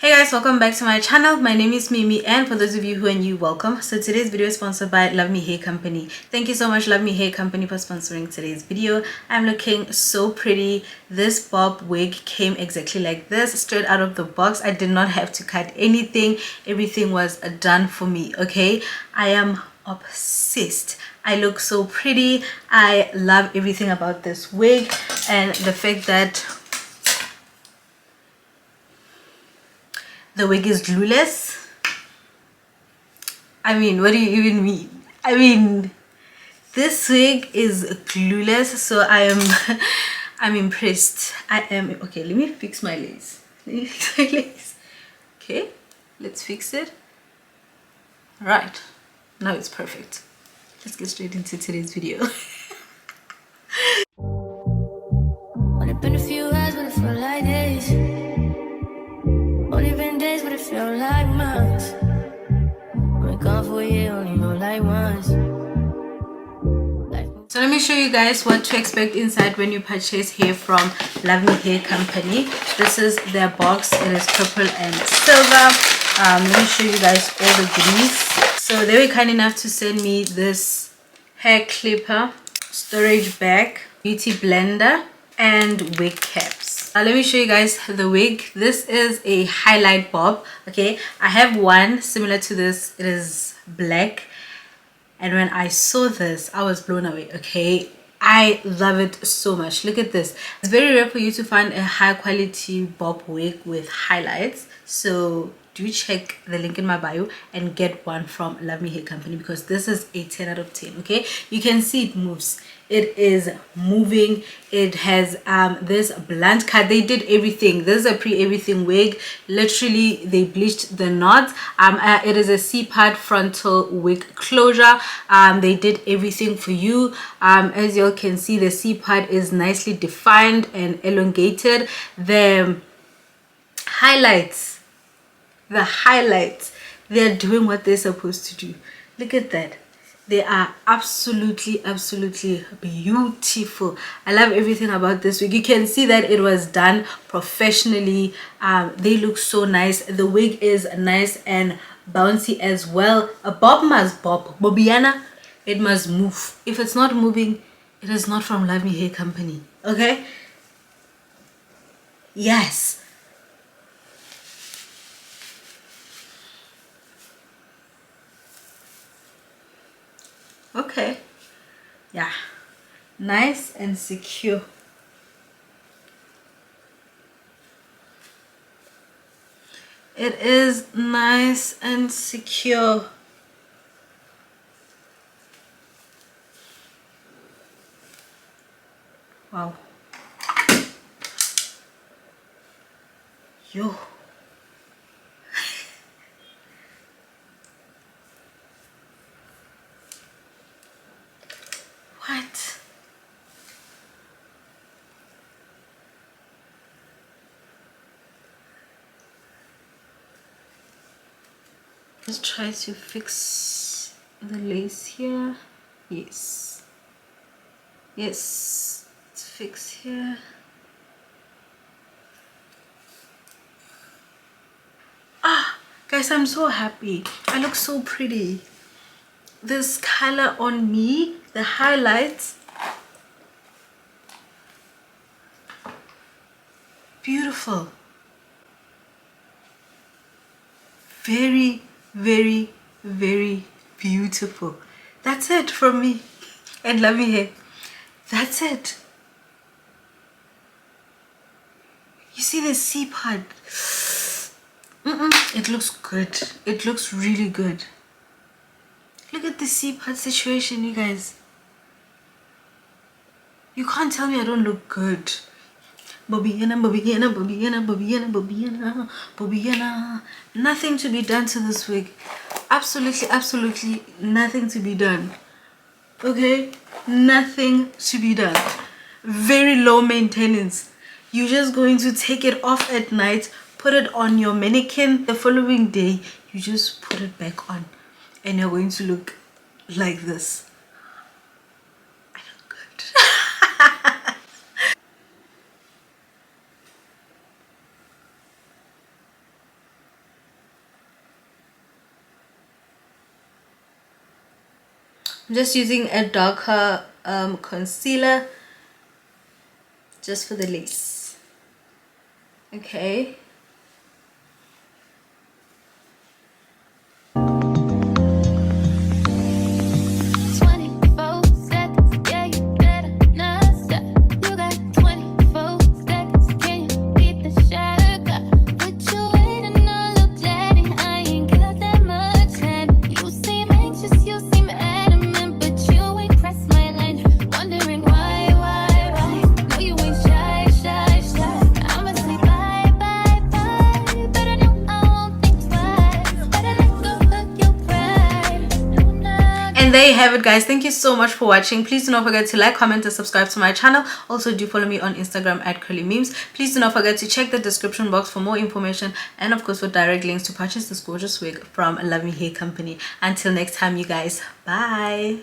Hey guys, welcome back to my channel. My name is Mimi, and for those of you who are new, welcome. So today's video is sponsored by Luvme Hair Company. Thank you so much, Luvme Hair Company, for sponsoring today's video. I'm looking so pretty. This bob wig came exactly like this, straight out of the box. I did not have to cut anything. Everything was done for me, okay? I am obsessed. I look so pretty. I love everything about this wig, and the fact that the wig is glueless. I mean, what do you even mean? I mean, this wig is glueless, so I am I'm impressed. I am okay. Let me fix my lace. Let me fix my lace. Okay, let's fix it. Right, now it's perfect. Let's get straight into today's video. Only been a few hours, but it felt like days. Only been days, but it felt like months. Been gone for a year, only know like once. So let me show you guys what to expect inside when you purchase hair from Luvme Hair Company. This is their box. It is purple and silver. Let me show you guys all the goodies. So they were kind enough to send me this hair clipper, storage bag, beauty blender, and wig caps. Now let me show you guys the wig. This is a highlight bob. Okay, I have one similar to this. It is black, and when I saw this, I was blown away. Okay, I love it so much. Look at this. It's very rare for you to find a high quality bob wig with highlights, so do check the link in my bio and get one from Luvme Hair Company, because this is a 10 out of 10. Okay, you can see it moves. It is moving. It has this blunt cut. They did everything. This is a pre-everything wig. Literally, they bleached the knots. It is a C-part frontal wig closure. They did everything for you. As you all can see, the C-part is nicely defined and elongated. The highlights, they're doing what they're supposed to do. Look at that. They are absolutely beautiful. I love everything about this wig. You can see that it was done professionally. They look so nice. The wig is nice and bouncy as well. A bob must bob. Bobiana, it must move. If it's not moving, it is not from Luvme Hair Company. Okay, yes. Okay, yeah, nice and secure. It is nice and secure. Wow. Yo. What? Let's try to fix the lace here. Yes. Yes. Let's fix here. Ah, guys, I'm so happy. I look so pretty. This color on me, the highlights. Beautiful. Very beautiful. That's it from me and Luvme Hair. That's it. You see the C part? It looks good. It looks really good. Look at the C part situation, you guys. You can't tell me I don't look good. Bobiana. Nothing to be done to this wig. Absolutely nothing to be done. Okay, nothing to be done. Very low maintenance. You're just going to take it off at night, put it on your mannequin. The following day, you just put it back on, and you're going to look like this. I look good. I'm just using a darker concealer just for the lace. Okay. And there you have it, guys. Thank you so much for watching. Please do not forget to like, comment, and subscribe to my channel. Also, do follow me on Instagram at curlymemes. Please do not forget to check the description box for more information, and of course for direct links to purchase this gorgeous wig from Luvme Hair Company. Until next time, you guys, bye.